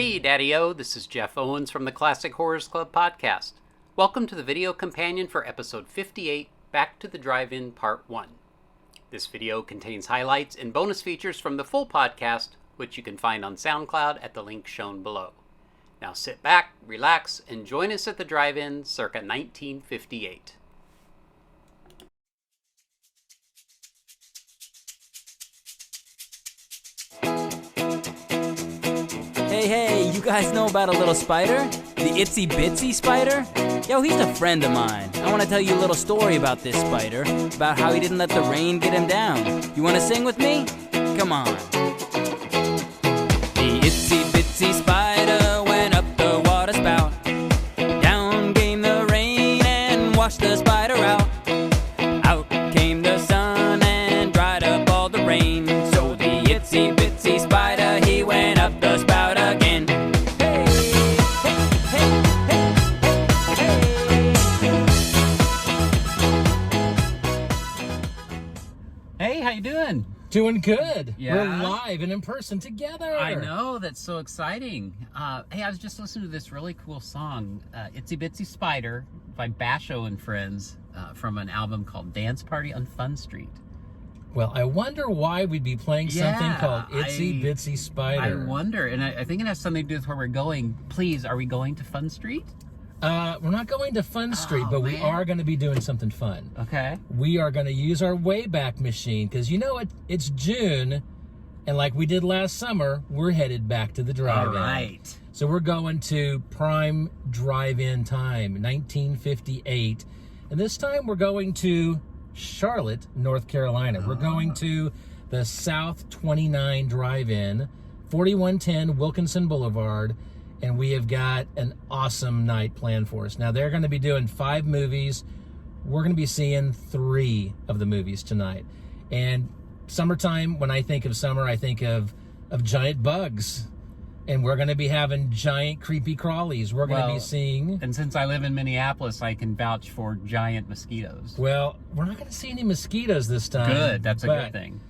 Hey Daddy-O, this is Jeff Owens from the Classic Horrors Club podcast. Welcome to the video companion for episode 58, Back to the Drive-In Part 1. This video contains highlights and bonus features from the full podcast, which you can find on SoundCloud at the link shown below. Now sit back, relax, and join us at the drive-in circa 1958. Hey, you guys know about a little spider? The itsy bitsy spider? Yo, he's a friend of mine. I want to tell you a little story about this spider, about how he didn't let the rain get him down. You want to sing with me? Come on. The itsy bitsy spider went up the water spout. Down came the rain and washed the spider out. Out came the sun and dried up all the rain. So the itsy bitsy spider, he went up the spout again. Hey, hey, hey, hey. Hey, how you doing? Doing good. Yeah. We're live and in person together. I know, that's so exciting. Hey, I was just listening to this really cool song, Itsy Bitsy Spider by Basho and Friends, from an album called Dance Party on Fun Street. Well, I wonder why we'd be playing something called Itsy Bitsy Spider. I wonder, and I think it has something to do with where we're going. Please, are we going to Fun Street? We're not going to Fun Street, but we are going to be doing something fun. Okay. We are going to use our Wayback Machine, because you know it's June, and like we did last summer, we're headed back to the drive-in. All right. So we're going to prime drive-in time, 1958. And this time we're going to Charlotte, North Carolina. We're going to the South 29 Drive-In, 4110 Wilkinson Boulevard, and we have got an awesome night planned for us. Now, they're going to be doing 5 movies. We're going to be seeing 3 of the movies tonight. And summertime, when I think of summer, I think of giant bugs. And we're going to be having giant creepy crawlies. We're going to be seeing... And since I live in Minneapolis, I can vouch for giant mosquitoes. Well, we're not going to see any mosquitoes this time. Good, that's a good thing.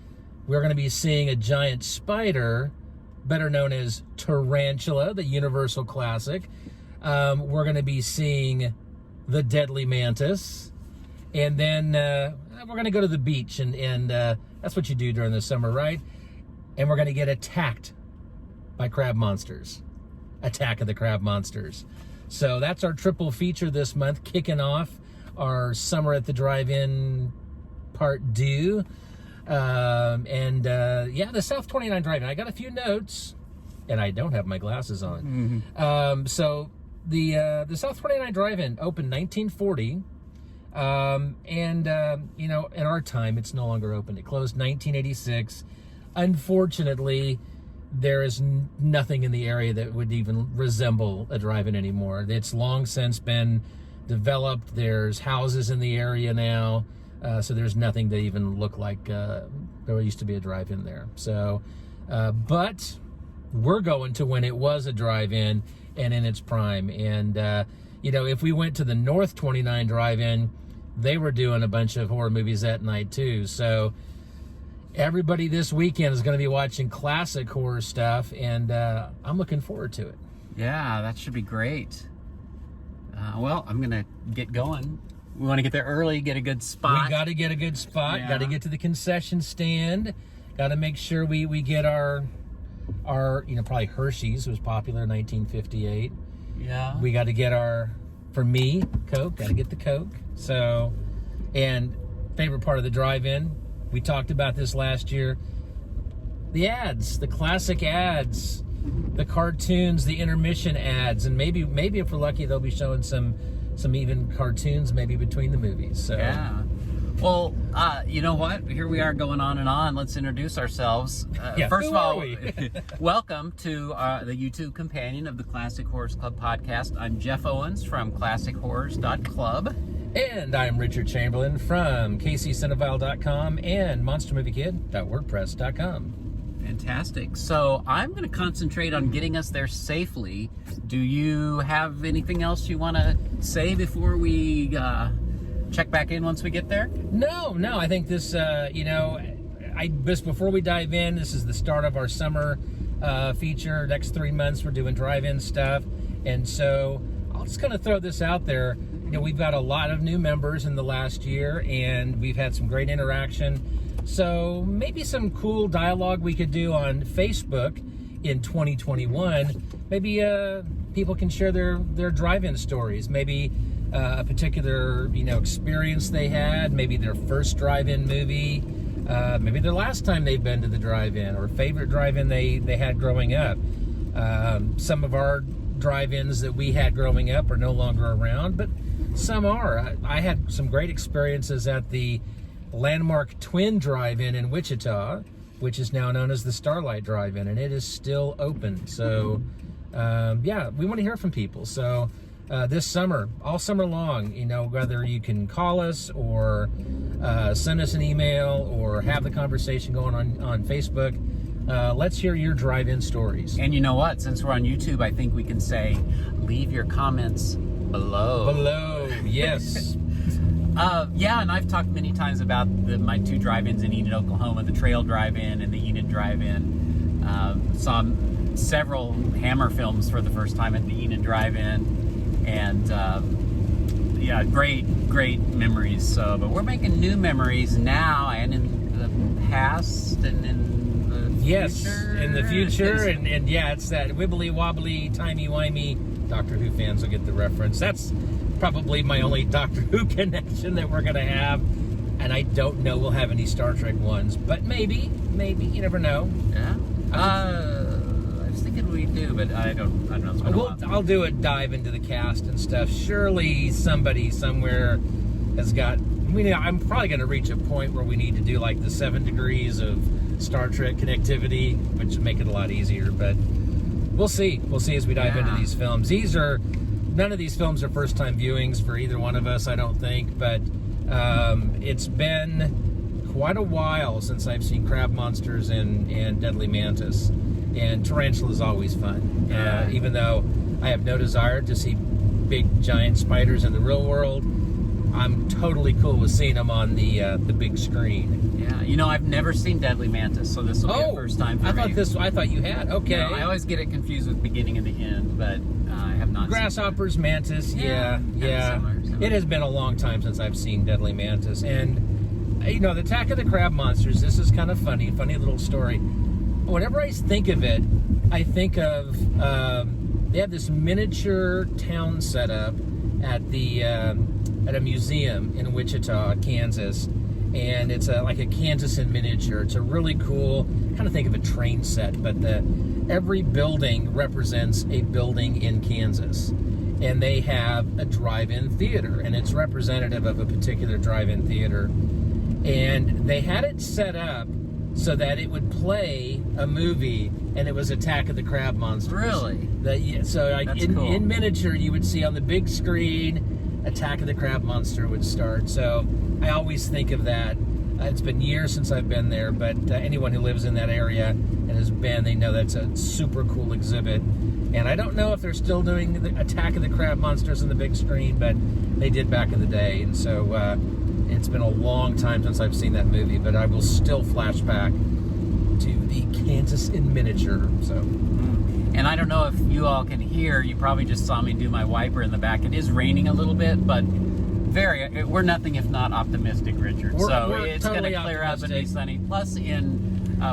We're going to be seeing a giant spider, better known as Tarantula, the Universal classic. We're going to be seeing the Deadly Mantis. And then we're going to go to the beach, and that's what you do during the summer, right? And we're going to get attacked by crab monsters. Attack of the Crab Monsters. So that's our triple feature this month, kicking off our Summer at the Drive-In Part 2. The South 29 Drive-In. I got a few notes, and I don't have my glasses on. Mm-hmm. So the South 29 Drive-In opened 1940. In our time, it's no longer open. It closed 1986. Unfortunately, there is nothing in the area that would even resemble a drive-in anymore. It's long since been developed. There's houses in the area now, so there's nothing to even look like there used to be a drive-in there. So, but we're going to when it was a drive-in and in its prime. And, if we went to the North 29 Drive-In, they were doing a bunch of horror movies that night too. So everybody this weekend is going to be watching classic horror stuff, and I'm looking forward to it. Yeah, that should be great. Well, I'm going to get going. We want to get there early, get a good spot. We got to get a good spot. Yeah. Got to get to the concession stand. Got to make sure we get our probably Hershey's was popular in 1958. Yeah. We got to get for me, Coke. Got to get the Coke. So, and favorite part of the drive-in, we talked about this last year. The ads, the classic ads, the cartoons, the intermission ads, and maybe if we're lucky, they'll be showing some even cartoons maybe between the movies. So yeah. Well, you know what? Here we are going on and on. Let's introduce ourselves. First of all, welcome to the YouTube companion of the Classic Horrors Club podcast. I'm Jeff Owens from ClassicHorrors.club. And I'm Richard Chamberlain from KCCinephile.com and MonsterMovieKid.wordpress.com. Fantastic. So I'm going to concentrate on getting us there safely. Do you have anything else you want to say before we check back in once we get there? No. I think this, just before we dive in, this is the start of our summer feature. Next 3 months, we're doing drive-in stuff. And so I'll just kind of throw this out there. You know, we've got a lot of new members in the last year, and we've had some great interaction. So maybe some cool dialogue we could do on Facebook in 2021. Maybe people can share their drive-in stories. Maybe a particular, you know, experience they had. Maybe their first drive-in movie. Maybe the last time they've been to the drive-in, or favorite drive-in they had growing up. Some of our drive-ins that we had growing up are no longer around, but some are. I had some great experiences at the landmark Twin Drive-In in Wichita, which is now known as the Starlight Drive-In, and it is still open. So, yeah, we want to hear from people. So this summer, all summer long, you know, whether you can call us or send us an email or have the conversation going on Facebook, let's hear your drive-in stories. And you know what? Since we're on YouTube, I think we can say, leave your comments below. Below, yes. Yeah, and I've talked many times about my 2 drive-ins in Enid, Oklahoma, the Trail Drive-In and the Enid Drive-In. Saw several Hammer films for the first time at the Enid Drive-In, and yeah, great memories. So, but we're making new memories now, and in the past, and in the future. Yes, in the future, and yeah, it's that wibbly wobbly, timey wimey. Doctor Who fans will get the reference. That's probably my only Doctor Who connection that we're gonna have, and I don't know we'll have any Star Trek ones, but maybe, you never know. Yeah. I was thinking we do, but I don't know. It's been a while. I'll do a dive into the cast and stuff. Surely somebody somewhere has got. I mean, I'm probably going to reach a point where we need to do like the 7 degrees of Star Trek connectivity, which would make it a lot easier. But we'll see. We'll see as we dive into these films. None of these films are first-time viewings for either one of us, I don't think. But it's been quite a while since I've seen Crab Monsters and Deadly Mantis. And Tarantula is always fun. Even though I have no desire to see big giant spiders in the real world, I'm totally cool with seeing them on the big screen. Yeah, you know, I've never seen Deadly Mantis, so this will be the first time for me. I thought you had. Okay. No, I always get it confused with beginning and the end, but I have not. Grasshoppers, Mantis, yeah. Similar. It has been a long time since I've seen Deadly Mantis, and you know, the Attack of the Crab Monsters. This is kind of funny little story. Whenever I think of it, I think of they have this miniature town set up at a museum in Wichita, Kansas, and it's like a Kansas in miniature. It's a really cool, kind of think of a train set, but every building represents a building in Kansas, and they have a drive-in theater, and it's representative of a particular drive-in theater, and they had it set up so that it would play a movie, and it was Attack of the Crab Monsters. Really? So cool. In miniature, you would see on the big screen, Attack of the Crab Monster would start. So I always think of that. It's been years since I've been there, but anyone who lives in that area and has been, they know that's a super cool exhibit. And I don't know if they're still doing the Attack of the Crab Monsters on the big screen, but they did back in the day. And so it's been a long time since I've seen that movie, but I will still flash back to the Kansas in miniature. So, and I don't know if you all can hear. You probably just saw me do my wiper in the back. It is raining a little bit, but we're nothing if not optimistic, Richard. We're it's totally going to clear up and be optimistic. sunny. Plus, in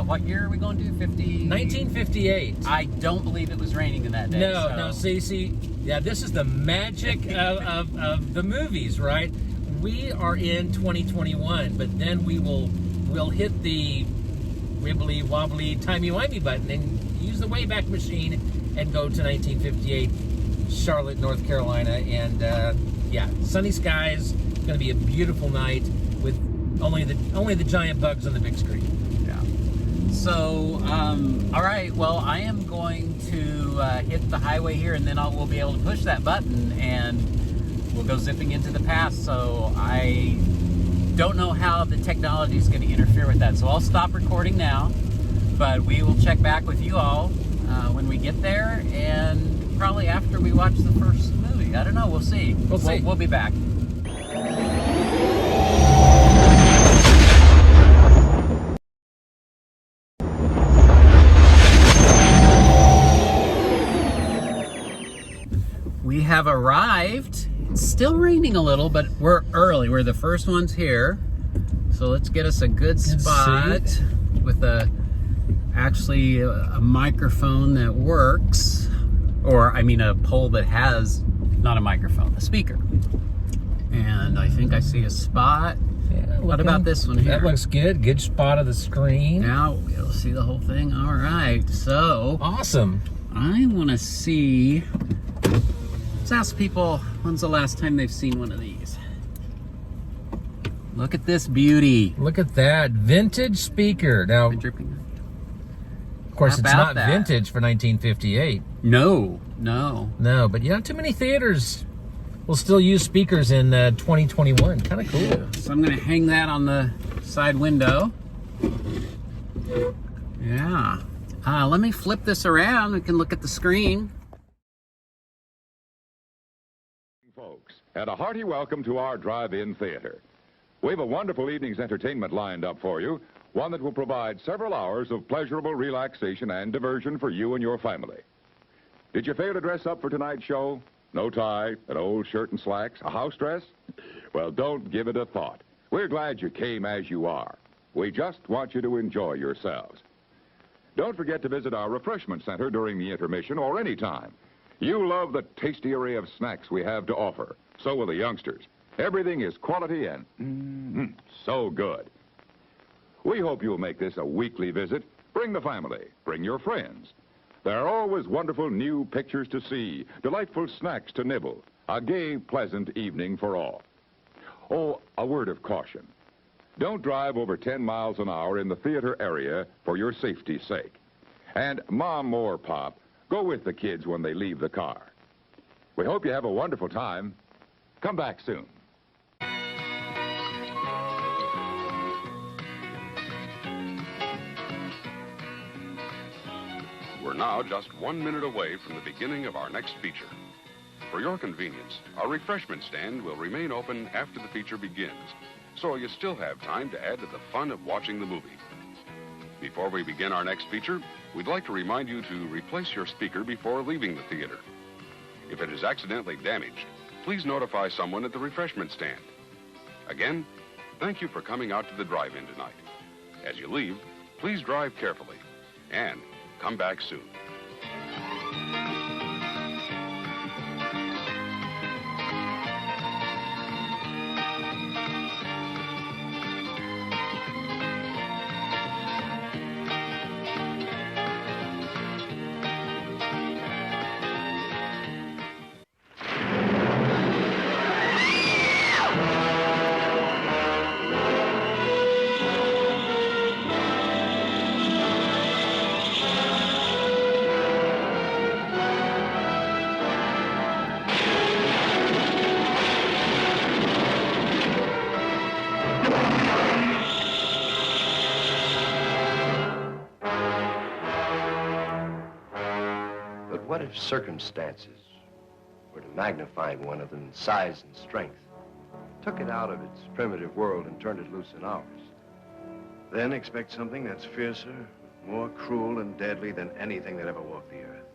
what year are we going to? 1958. I don't believe it was raining in that day. No. See, yeah, this is the magic of the movies, right? We are in 2021, but then we'll hit the wibbly wobbly timey wimey button and use the Wayback Machine and go to 1958, Charlotte, North Carolina, and yeah, sunny skies. It's going to be a beautiful night with only the giant bugs on the big screen. Yeah. So, all right. Well, I am going to hit the highway here, and then we'll be able to push that button and we'll go zipping into the past. So I don't know how the technology is going to interfere with that. So I'll stop recording now, but we will check back with you all when we get there, and probably after we watch the first movie. I don't know. We'll see. We'll be back. have arrived. It's still raining a little, but we're early. We're the first ones here. So let's get us a good spot with actually a microphone that works. Or, I mean, a pole that has, not a microphone, a speaker. And I think I see a spot. Yeah, what about this one here? That looks good. Good spot of the screen. Now you'll see the whole thing. All right. So awesome. I want to see. Let's ask people when's the last time they've seen one of these. Look at this beauty. Look at that vintage speaker. Now, dripping. Of course, it's not vintage for 1958. No. But you know, too many theaters will still use speakers in 2021. Kind of cool. So I'm going to hang that on the side window. Yeah. Let me flip this around. We can look at the screen. Folks, and a hearty welcome to our drive-in theater. We have a wonderful evening's entertainment lined up for you, one that will provide several hours of pleasurable relaxation and diversion for you and your family. Did you fail to dress up for tonight's show? No tie, an old shirt and slacks, a house dress? Well, don't give it a thought. We're glad you came as you are. We just want you to enjoy yourselves. Don't forget to visit our refreshment center during the intermission or any time. You love the tasty array of snacks we have to offer. So will the youngsters. Everything is quality and so good. We hope you'll make this a weekly visit. Bring the family. Bring your friends. There are always wonderful new pictures to see, delightful snacks to nibble, a gay, pleasant evening for all. Oh, a word of caution. Don't drive over 10 miles an hour in the theater area for your safety's sake. And Mom or Pop, go with the kids when they leave the car. We hope you have a wonderful time. Come back soon. We're now just 1 minute away from the beginning of our next feature. For your convenience, our refreshment stand will remain open after the feature begins, so you still have time to add to the fun of watching the movie. Before we begin our next feature, we'd like to remind you to replace your speaker before leaving the theater. If it is accidentally damaged, please notify someone at the refreshment stand. Again, thank you for coming out to the drive-in tonight. As you leave, please drive carefully and come back soon. What if circumstances were to magnify one of them in size and strength, took it out of its primitive world and turned it loose in ours? Then expect something that's fiercer, more cruel and deadly than anything that ever walked the earth.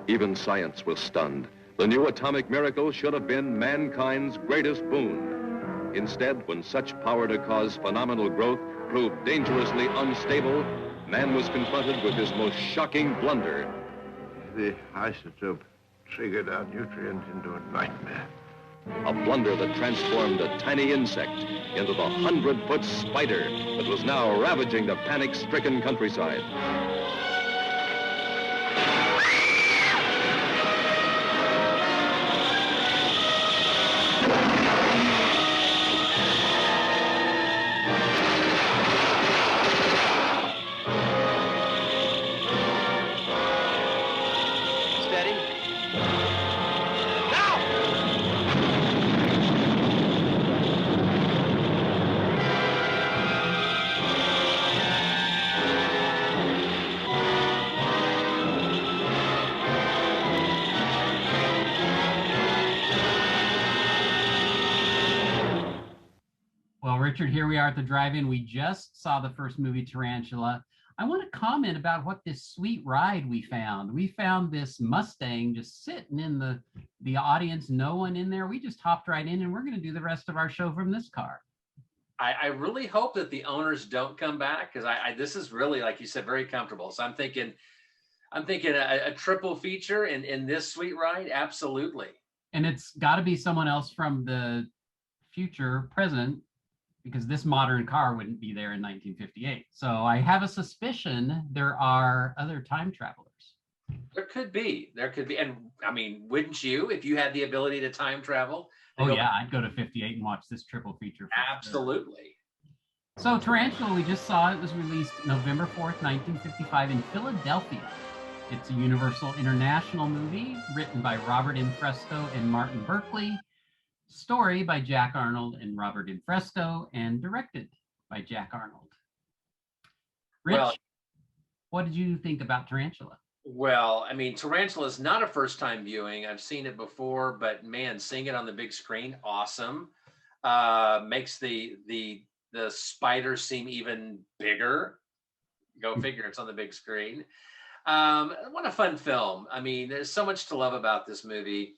Even science was stunned. The new atomic miracle should have been mankind's greatest boon. Instead, when such power to cause phenomenal growth proved dangerously unstable, man was confronted with his most shocking blunder. The isotope triggered our nutrient into a nightmare. A blunder that transformed a tiny insect into the 100-foot spider that was now ravaging the panic-stricken countryside. Richard, here we are at the drive-in. We just saw the first movie, Tarantula. I want to comment about what this sweet ride we found. We found this Mustang just sitting in the the audience, no one in there. We just hopped right in, and we're going to do the rest of our show from this car. I really hope that the owners don't come back, because this is really, like you said, very comfortable. So I'm thinking a triple feature in this sweet ride. Absolutely. And it's got to be someone else from the future, present, because this modern car wouldn't be there in 1958. So I have a suspicion there are other time travelers. There could be. And I mean, wouldn't you, if you had the ability to time travel? Oh yeah, I'd go to 58 and watch this triple feature. Absolutely. Sure. So Tarantula, we just saw it was released November 4th, 1955 in Philadelphia. It's a Universal International movie written by Robert Infresco and Martin Berkeley, story by Jack Arnold and Robert Infresco, and directed by Jack Arnold. Rich, what did you think about Tarantula? Well, I mean, Tarantula is not a first-time viewing. I've seen it before, but man, seeing it on the big screen, awesome. Makes the spider seem even bigger. Go figure, it's on the big screen. What a fun film. I mean, there's so much to love about this movie.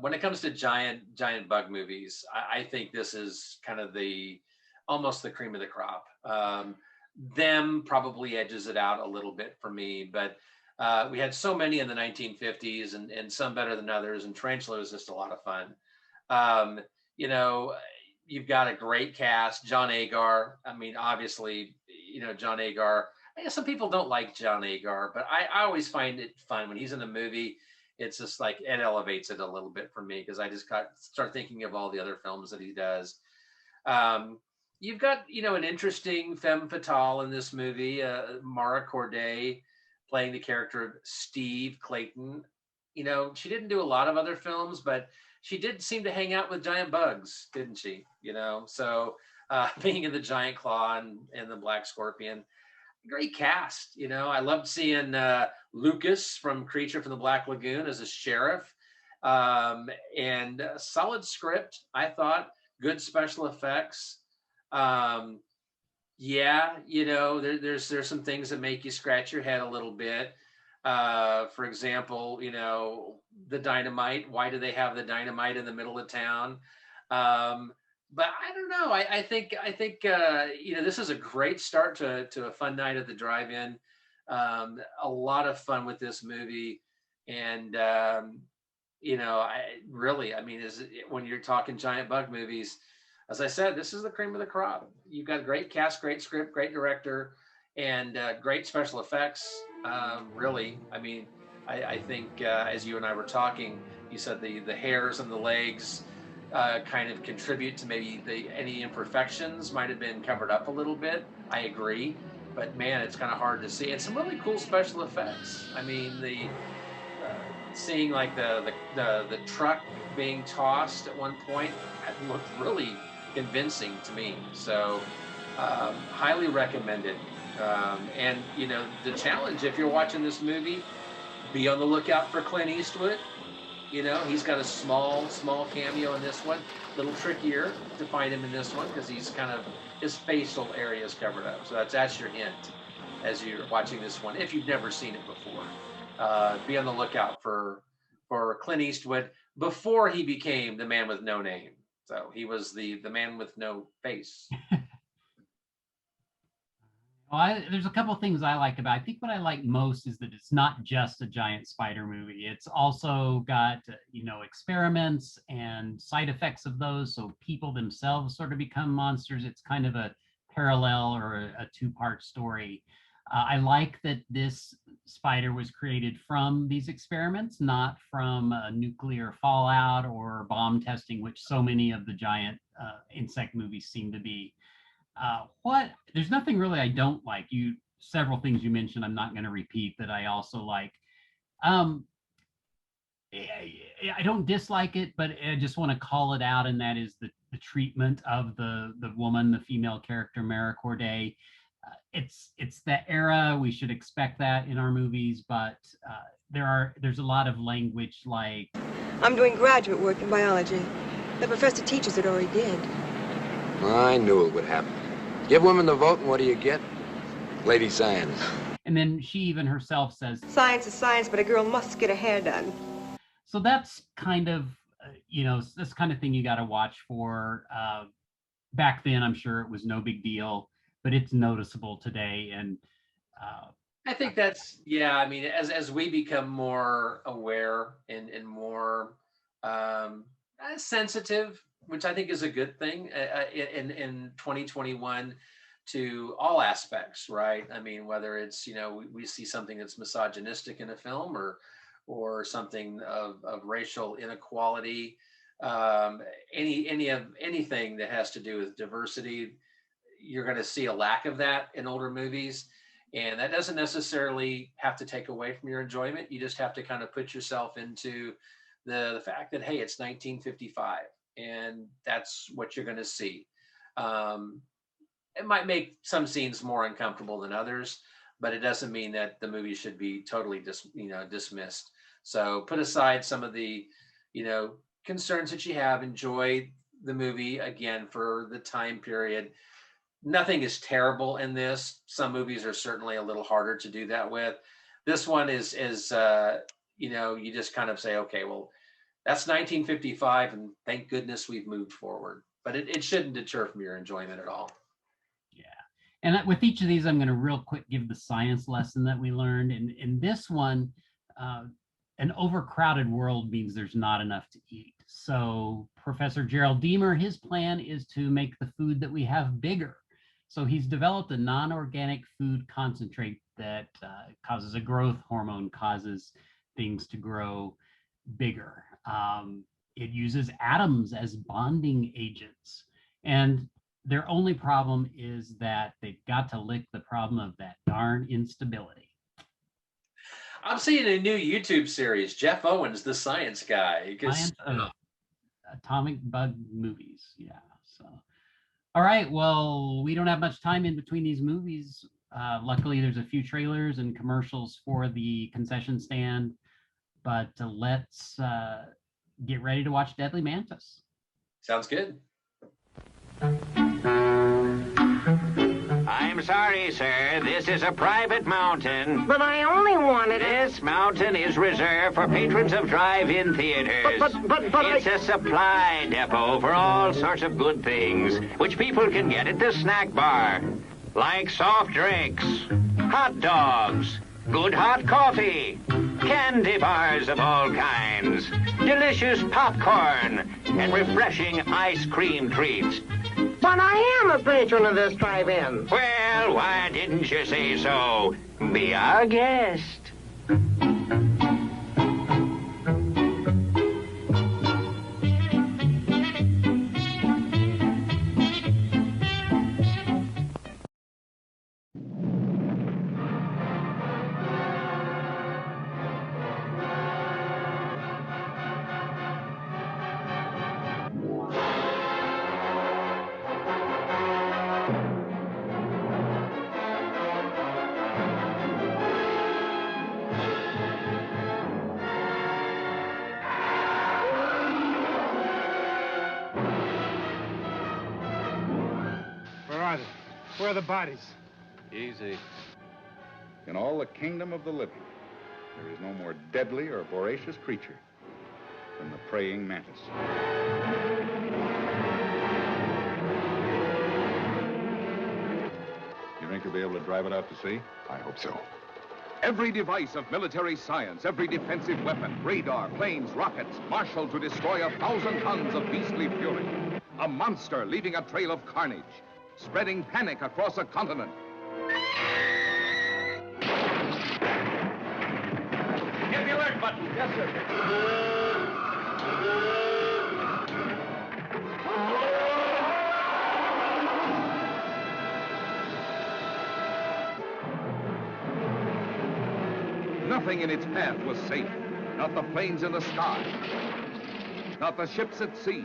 When it comes to giant bug movies, I think this is kind of almost the cream of the crop. Them probably edges it out a little bit for me, but we had so many in the 1950s, and some better than others, and Tarantula was just a lot of fun. You know, you've got a great cast. John Agar, I mean, obviously, you know, John Agar. I guess some people don't like John Agar, but I always find it fun when he's in a movie. It's just like, it elevates it a little bit for me, because I just start thinking of all the other films that he does. You've got, you know, an interesting femme fatale in this movie, Mara Corday, playing the character of Steve Clayton. You know, she didn't do a lot of other films, but she did seem to hang out with giant bugs, didn't she? You know, so being in the Giant Claw and the Black Scorpion. Great cast. You know, I loved seeing Lucas from Creature from the Black Lagoon as a sheriff, and solid script, I thought. Good special effects. Yeah, you know, there's some things that make you scratch your head a little bit. For example, you know, the dynamite. Why do they have the dynamite in the middle of town? But I don't know. I think you know, this is a great start to a fun night at the drive-in. A lot of fun with this movie, and you know, I mean, when you're talking giant bug movies, as I said, this is the cream of the crop. You've got great cast, great script, great director, and great special effects. Really, I mean, I think as you and I were talking, you said the hairs and the legs kind of contribute to maybe any imperfections might have been covered up a little bit. I agree, but man, it's kind of hard to see. And some really cool special effects. I mean, seeing like the truck being tossed at one point looked really convincing to me. So highly recommended. And you know, the challenge, if you're watching this movie, be on the lookout for Clint Eastwood. You know, he's got a small cameo in this one. A little trickier to find him in this one, because he's kind of, his facial area is covered up. So that's your hint as you're watching this one, if you've never seen it before. Be on the lookout for Clint Eastwood before he became the man with no name. So he was the man with no face. Well, there's a couple of things I like about it. I think what I like most is that it's not just a giant spider movie. It's also got, you know, experiments and side effects of those. So people themselves sort of become monsters. It's kind of a parallel or a two-part story. I like that this spider was created from these experiments, not from nuclear fallout or bomb testing, which so many of the giant insect movies seem to be. There's nothing really I don't like. Several things you mentioned I'm not going to repeat that I also like. I don't dislike it, but I just want to call it out, and that is the treatment of the woman, the female character, Mara Corday. It's the era. We should expect that in our movies, but there's a lot of language like, I'm doing graduate work in biology. The professor teaches it, or he did. I knew it would happen. Give women the vote, and what do you get? Lady science. And then she even herself says, science is science, but a girl must get her hair done. So that's kind of, this kind of thing you got to watch for. Back then, I'm sure it was no big deal, but it's noticeable today. And I think that's, yeah, I mean, as we become more aware and more sensitive, which I think is a good thing in 2021 to all aspects, right? I mean, whether it's, we see something that's misogynistic in a film or something of racial inequality, anything that has to do with diversity, you're going to see a lack of that in older movies. And that doesn't necessarily have to take away from your enjoyment. You just have to kind of put yourself into the fact that, hey, it's 1955 and that's what you're going to see. It might make some scenes more uncomfortable than others, but it doesn't mean that the movie should be totally dismissed. So put aside some of the, concerns that you have. Enjoy the movie again for the time period. Nothing is terrible in this. Some movies are certainly a little harder to do that with. This one is you just kind of say, okay, well, that's 1955, and thank goodness we've moved forward. But it shouldn't deter from your enjoyment at all. Yeah. And with each of these, I'm going to real quick give the science lesson that we learned. In this one, an overcrowded world means there's not enough to eat. So Professor Gerald Deemer, his plan is to make the food that we have bigger. So he's developed a non-organic food concentrate that causes a growth hormone, causes things to grow bigger. It uses atoms as bonding agents. And their only problem is that they've got to lick the problem of that darn instability. I'm seeing a new YouTube series, Jeff Owens, the science guy. Atomic bug movies. Yeah. So, all right. Well, we don't have much time in between these movies. Luckily, there's a few trailers and commercials for the concession stand. But let's get ready to watch Deadly Mantis. Sounds good. I'm sorry, sir. This is a private mountain. But I only wanted it. This mountain is reserved for patrons of drive-in theaters. But it's a supply depot for all sorts of good things, which people can get at the snack bar, like soft drinks, hot dogs, good hot coffee, candy bars of all kinds, delicious popcorn, and refreshing ice cream treats. But I am a patron of this drive-in. Well, why didn't you say so? Be our guest. Where are the bodies? Easy. In all the kingdom of the living, there is no more deadly or voracious creature than the praying mantis. You think you'll be able to drive it out to sea? I hope so. Every device of military science, every defensive weapon, radar, planes, rockets, marshaled to destroy 1,000 tons of beastly fury. A monster leaving a trail of carnage, spreading panic across a continent. Hit the alert button. Yes, sir. Nothing in its path was safe. Not the planes in the sky. Not the ships at sea.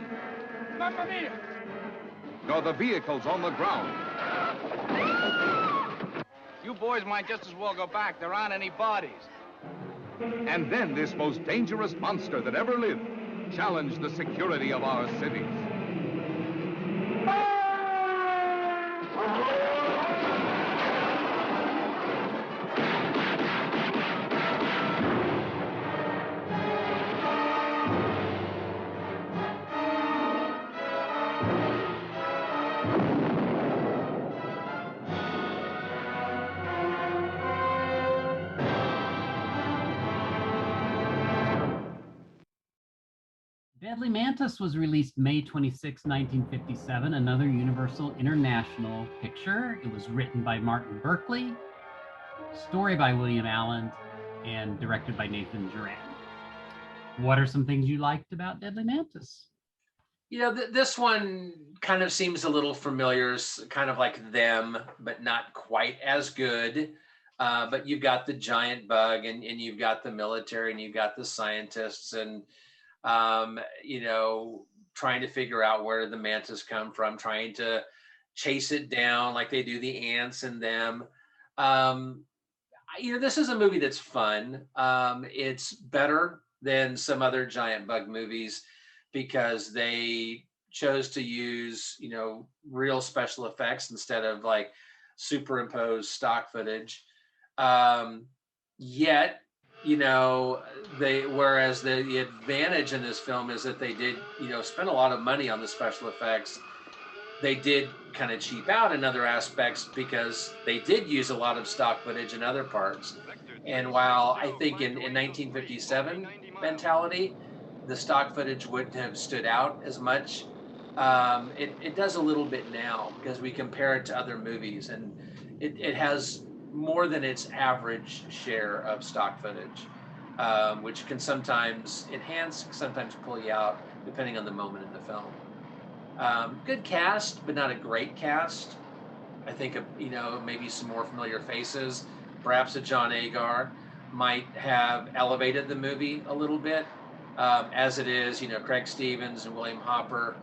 Mamma mia! Nor the vehicles on the ground. You boys might just as well go back. There aren't any bodies. And then this most dangerous monster that ever lived challenged the security of our cities. Deadly Mantis was released May 26, 1957, another Universal International picture. It was written by Martin Berkeley, story by William Allen, and directed by Nathan Duran. What are some things you liked about Deadly Mantis? You know, this one kind of seems a little familiar, kind of like them, but not quite as good. But you've got the giant bug, and you've got the military, and you've got the scientists, and, you know, trying to figure out where the mantis come from, trying to chase it down like they do the ants and them. You know, this is a movie that's fun. It's better than some other giant bug movies because they chose to use, you know, real special effects instead of like superimposed stock footage. Yet, you know, whereas the advantage in this film is that they did, you know, spend a lot of money on the special effects. They did kind of cheap out in other aspects because they did use a lot of stock footage in other parts. And while I think in 1957 mentality, the stock footage wouldn't have stood out as much, it does a little bit now because we compare it to other movies, and it has more than its average share of stock footage, which can sometimes enhance, sometimes pull you out, depending on the moment in the film. Good cast, but not a great cast. I think, you know, maybe some more familiar faces. Perhaps a John Agar might have elevated the movie a little bit. As it is, you know, Craig Stevens and William Hopper,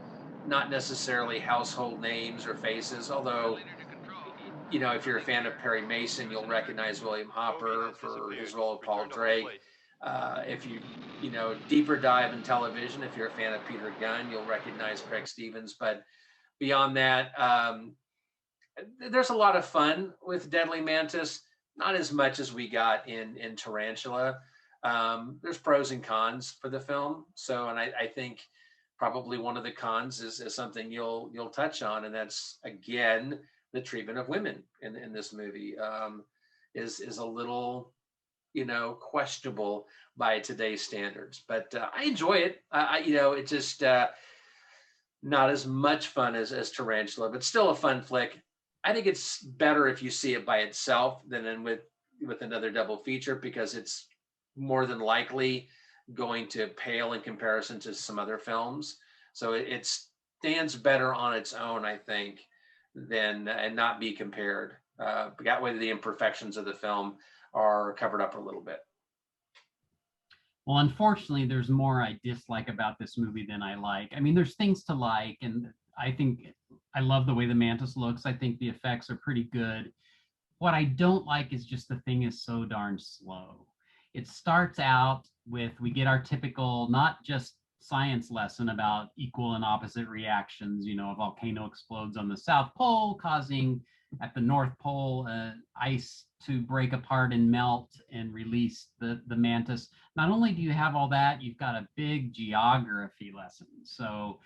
not necessarily household names or faces, although, you know, if you're a fan of Perry Mason, you'll recognize William Hopper for his role of Paul Drake. If you know, deeper dive in television, if you're a fan of Peter Gunn, you'll recognize Craig Stevens. But beyond that, there's a lot of fun with Deadly Mantis, not as much as we got in Tarantula. There's pros and cons for the film. So, and I think probably one of the cons is something you'll touch on, and that's, again, the treatment of women in this movie is a little, you know, questionable by today's standards. But I enjoy it. You know, it's just not as much fun as Tarantula, but still a fun flick. I think it's better if you see it by itself than with another double feature, because it's more than likely going to pale in comparison to some other films. So it stands better on its own, I think, than and not be compared. That way the imperfections of the film are covered up a little bit. Well, unfortunately, there's more I dislike about this movie than I like. I mean, there's things to like, and I think I love the way the mantis looks. I think the effects are pretty good. What I don't like is just the thing is so darn slow. It starts out with, we get our typical, not just science lesson about equal and opposite reactions. You know, a volcano explodes on the South Pole, causing at the North Pole ice to break apart and melt and release the mantis. Not only do you have all that, you've got a big geography lesson. So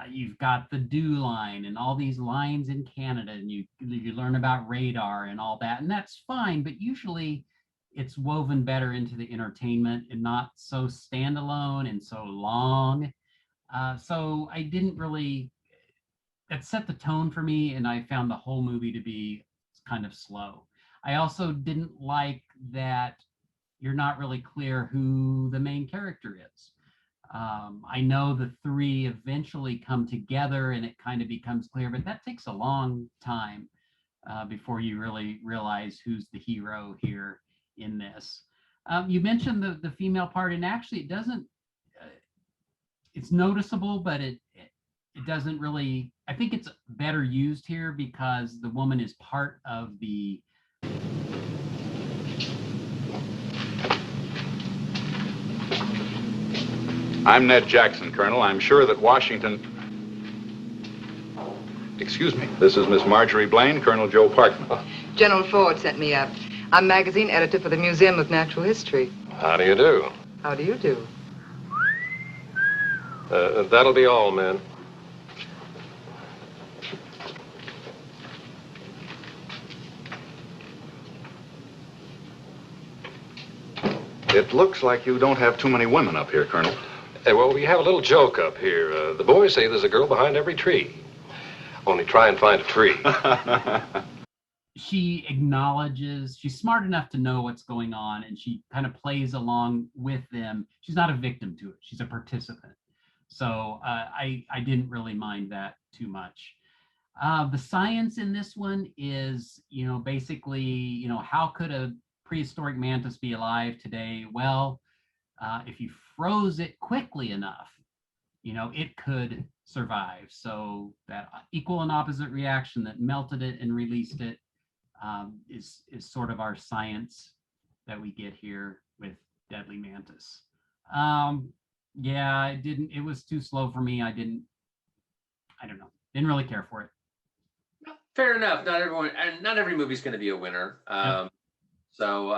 you've got the dew line and all these lines in Canada, and you learn about radar and all that, and that's fine, but usually it's woven better into the entertainment and not so standalone and so long. So I didn't really, that set the tone for me, and I found the whole movie to be kind of slow. I also didn't like that you're not really clear who the main character is. I know the three eventually come together and it kind of becomes clear, but that takes a long time before you really realize who's the hero here in this. You mentioned the female part, and actually it doesn't, it's noticeable, but it doesn't really, I think it's better used here because the woman is part of the I'm Ned Jackson, Colonel. I'm sure that Washington... Excuse me. This is Miss Marjorie Blaine, Colonel Joe Parkman. General Ford sent me up. I'm magazine editor for the Museum of Natural History. How do you do? How do you do? That'll be all, man. It looks like you don't have too many women up here, Colonel. Hey, well, we have a little joke up here. The boys say there's a girl behind every tree. Only try and find a tree. She acknowledges, she's smart enough to know what's going on, and she kind of plays along with them. She's not a victim to it. She's a participant. So I didn't really mind that too much. The science in this one is, basically, how could a prehistoric mantis be alive today? Well, if you froze it quickly enough, it could survive. So that equal and opposite reaction that melted it and released it is sort of our science that we get here with Deadly Mantis. Yeah, it was too slow for me. I don't know, didn't really care for it. Fair enough. Not every movie's going to be a winner. So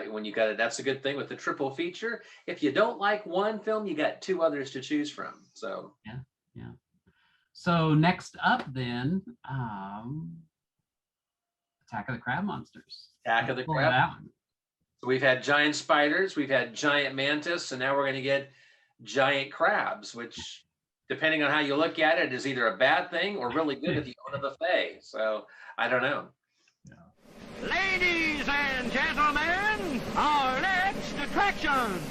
when you got it, that's a good thing with the triple feature. If you don't like one film, you got two others to choose from. So yeah. So next up, then, Attack of the Crab Monsters. Attack of the Crab. So we've had giant spiders, we've had giant mantis, and now we're going to get giant crabs, which, depending on how you look at it, is either a bad thing or really good if you own a buffet. So I don't know. Ladies and gentlemen, our next attraction.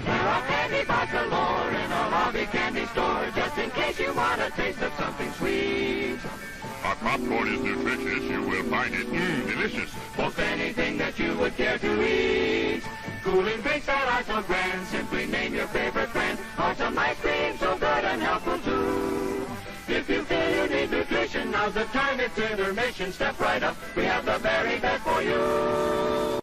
There are candy bars galore in a lobby candy store, just in case you want a taste of something sweet. Our popcorn is nutritious. You will find it delicious. Most anything that you would care to eat. Cooling drinks that are so grand, simply name your favorite brand. Or some ice cream so good and helpful too. If you feel you need nutrition, now's the time, it's intermission. Step right up, we have the very best for you.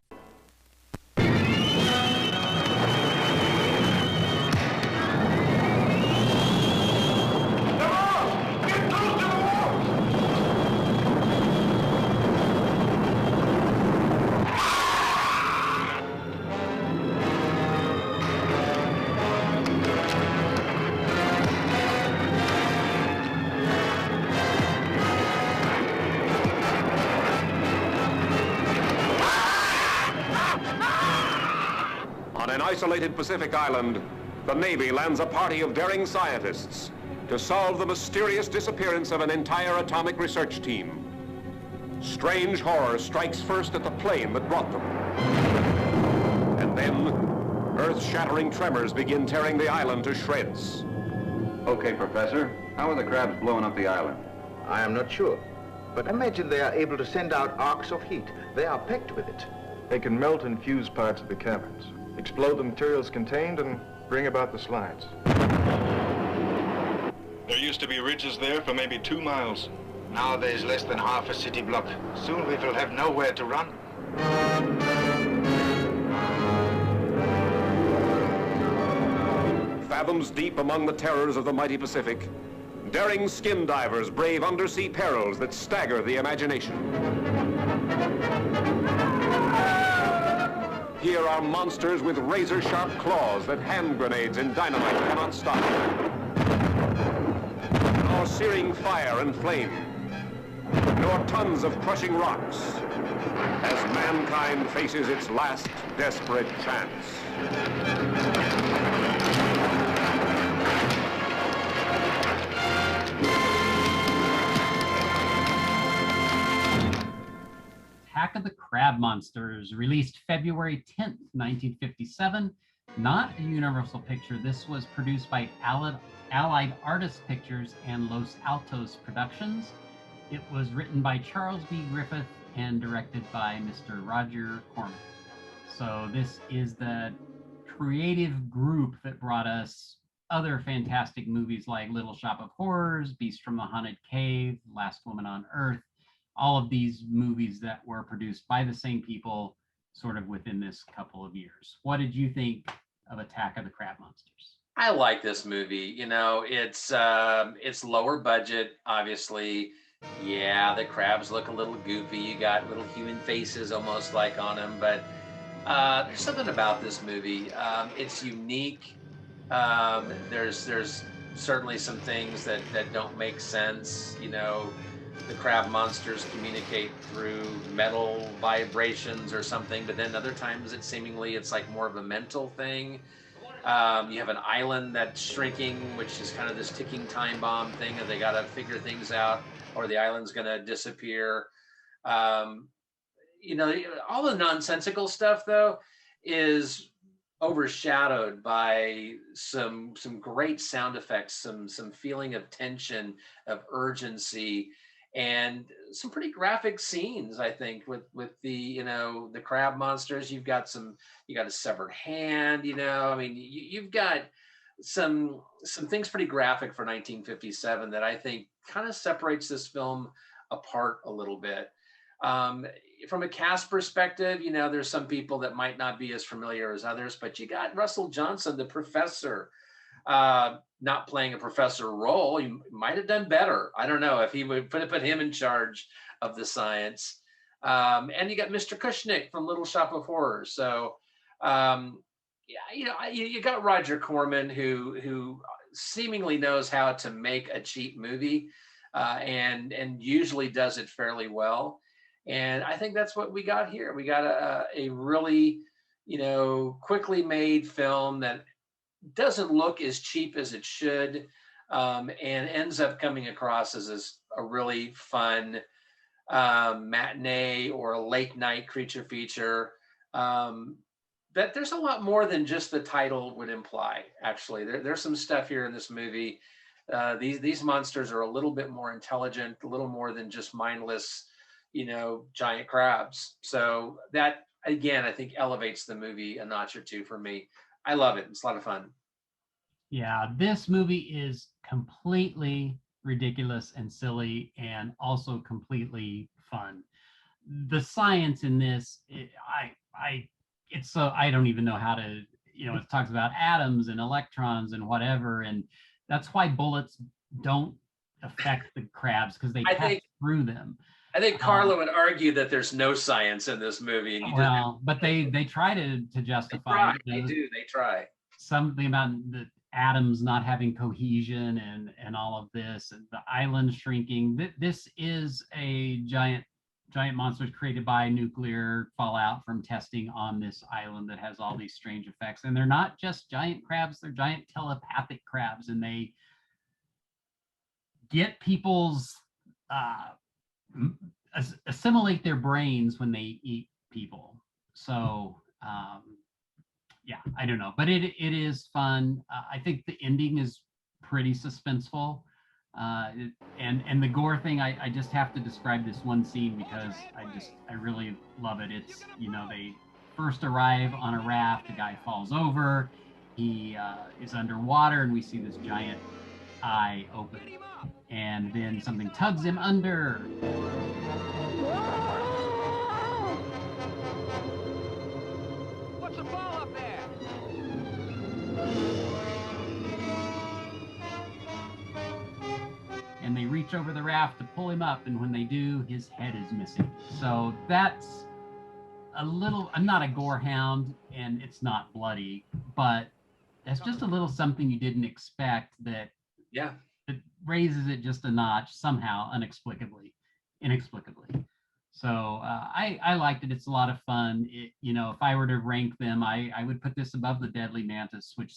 On an isolated Pacific island, the Navy lands a party of daring scientists to solve the mysterious disappearance of an entire atomic research team. Strange horror strikes first at the plane that brought them. And then, earth-shattering tremors begin tearing the island to shreds. Okay, Professor, how are the crabs blowing up the island? I am not sure, but imagine they are able to send out arcs of heat. They are packed with it. They can melt and fuse parts of the caverns, explode the materials contained, and bring about the slides. There used to be ridges there for maybe 2 miles. Now there's less than half a city block. Soon we will have nowhere to run. Fathoms deep among the terrors of the mighty Pacific, daring skin divers brave undersea perils that stagger the imagination. Here are monsters with razor-sharp claws that hand grenades and dynamite cannot stop. Nor searing fire and flame, nor tons of crushing rocks, as mankind faces its last desperate chance. Attack of the Crab Monsters, released February 10th, 1957. Not a Universal picture. This was produced by Allied Artists Pictures and Los Altos Productions. It was written by Charles B. Griffith and directed by Mr. Roger Corman. So this is the creative group that brought us other fantastic movies like Little Shop of Horrors, Beast from the Haunted Cave, Last Woman on Earth, all of these movies that were produced by the same people sort of within this couple of years. What did you think of Attack of the Crab Monsters? I like this movie. You know, it's lower budget, obviously. Yeah, the crabs look a little goofy. You got little human faces almost like on them, but there's something about this movie. It's unique. There's certainly some things that don't make sense. You know, the crab monsters communicate through metal vibrations or something, but then other times it's like more of a mental thing. You have an island that's shrinking, which is kind of this ticking time bomb thing, and they got to figure things out, or the island's going to disappear. You know, all the nonsensical stuff though is overshadowed by some great sound effects, some feeling of tension, of urgency, and some pretty graphic scenes. I think with the, you know, the crab monsters. You got a severed hand. You know, I mean, you've got some things pretty graphic for 1957 that I think kind of separates this film apart a little bit. From a cast perspective, you know, there's some people that might not be as familiar as others, but you got Russell Johnson, the professor, not playing a professor role. He might have done better. I don't know if he would put him in charge of the science. And you got Mr. Kushnick from Little Shop of Horrors. So, yeah, you know, you got Roger Corman, who seemingly knows how to make a cheap movie, and usually does it fairly well. And I think that's what we got here. We got a really, you know, quickly made film that doesn't look as cheap as it should, and ends up coming across as a really fun matinee or a late night creature feature. That there's a lot more than just the title would imply. Actually, there's some stuff here in this movie. These monsters are a little bit more intelligent, a little more than just mindless, you know, giant crabs. So that, again, I think elevates the movie a notch or two for me. I love it. It's a lot of fun. Yeah, this movie is completely ridiculous and silly, and also completely fun. The science in this, it's so, I don't even know how to, you know, it talks about atoms and electrons and whatever, and that's why bullets don't affect the crabs, because they pass through them. I think Carla would argue that there's no science in this movie. And but they try to justify it. They try. Something about the atoms not having cohesion and all of this, and the island shrinking. This is a giant monsters created by nuclear fallout from testing on this island that has all these strange effects. And they're not just giant crabs, they're giant telepathic crabs, and they get people's assimilate their brains when they eat people. So yeah, I don't know, but it is fun. I think the ending is pretty suspenseful, and the gore thing, I just have to describe this one scene because I really love it. It's, you know, they first arrive on a raft, the guy falls over, he is underwater, and we see this giant eye open, and then something tugs him under. What's the ball up there? And they reach over the raft to pull him up, and when they do, his head is missing. So that's a little, I'm not a gore hound, and it's not bloody, but that's just a little something you didn't expect that raises it just a notch somehow, inexplicably. So I liked it. It's a lot of fun. You know, if I were to rank them, I would put this above the Deadly Mantis, which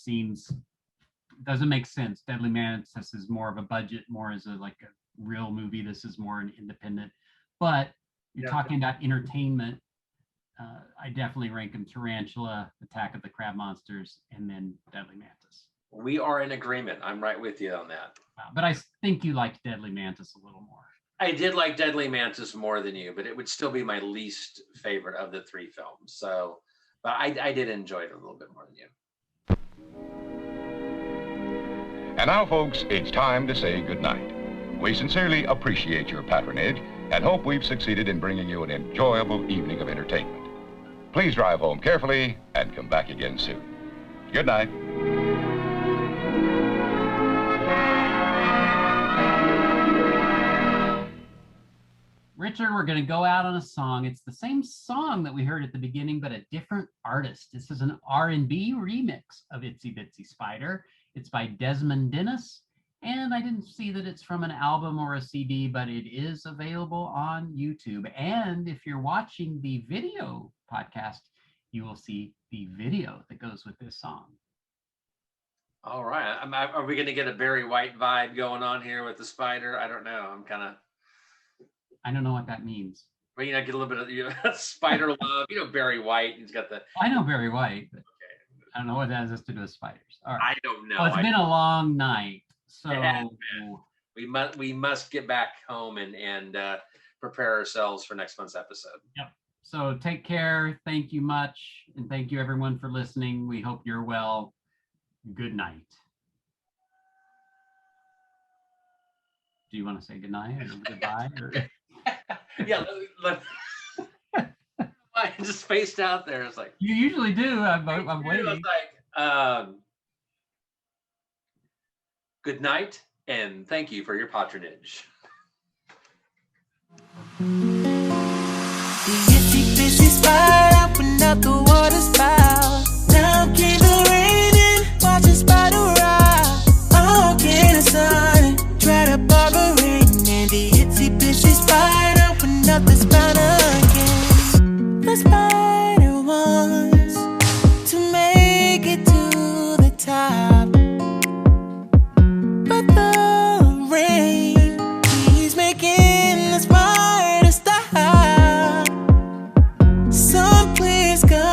doesn't make sense. Deadly Mantis is more of a budget, more as a real movie. This is more an independent. But you're talking about entertainment. I definitely rank them: Tarantula, Attack of the Crab Monsters, and then Deadly Mantis. We are in agreement. I'm right with you on that. But I think you liked Deadly Mantis a little more. I did like Deadly Mantis more than you, but it would still be my least favorite of the three films. So, but I did enjoy it a little bit more than you. And now, folks, it's time to say goodnight. We sincerely appreciate your patronage and hope we've succeeded in bringing you an enjoyable evening of entertainment. Please drive home carefully and come back again soon. Good night. Richard, we're going to go out on a song. It's the same song that we heard at the beginning, but a different artist. This is an R&B remix of Itsy Bitsy Spider. It's by Desmond Dennis, and I didn't see that it's from an album or a CD, but it is available on YouTube. And if you're watching the video podcast, you will see the video that goes with this song. All right. Are we going to get a Barry White vibe going on here with the spider? I don't know. I don't know what that means. Well, get a little bit of spider love. Barry White. He's got the. I know Barry White, but I don't know what that has to do with spiders. All right. I don't know. Well, it's been a long night, so we must get back home and prepare ourselves for next month's episode. Yep. So take care. Thank you much, and thank you everyone for listening. We hope you're well. Good night. Do you want to say good night or goodbye? Or? Yeah. I just spaced out there. It's like you usually do. I'm waiting. It's like, good night, and thank you for your patronage. The itsy bitsy spider opened up the water spout. Down came the rain and watch the spider ride. All in the sun, tried to bother rain, and the itsy bitsy spider opened up the spout again. The spider wants to make it to the top, but the rain keeps making the spider stop. Some please come.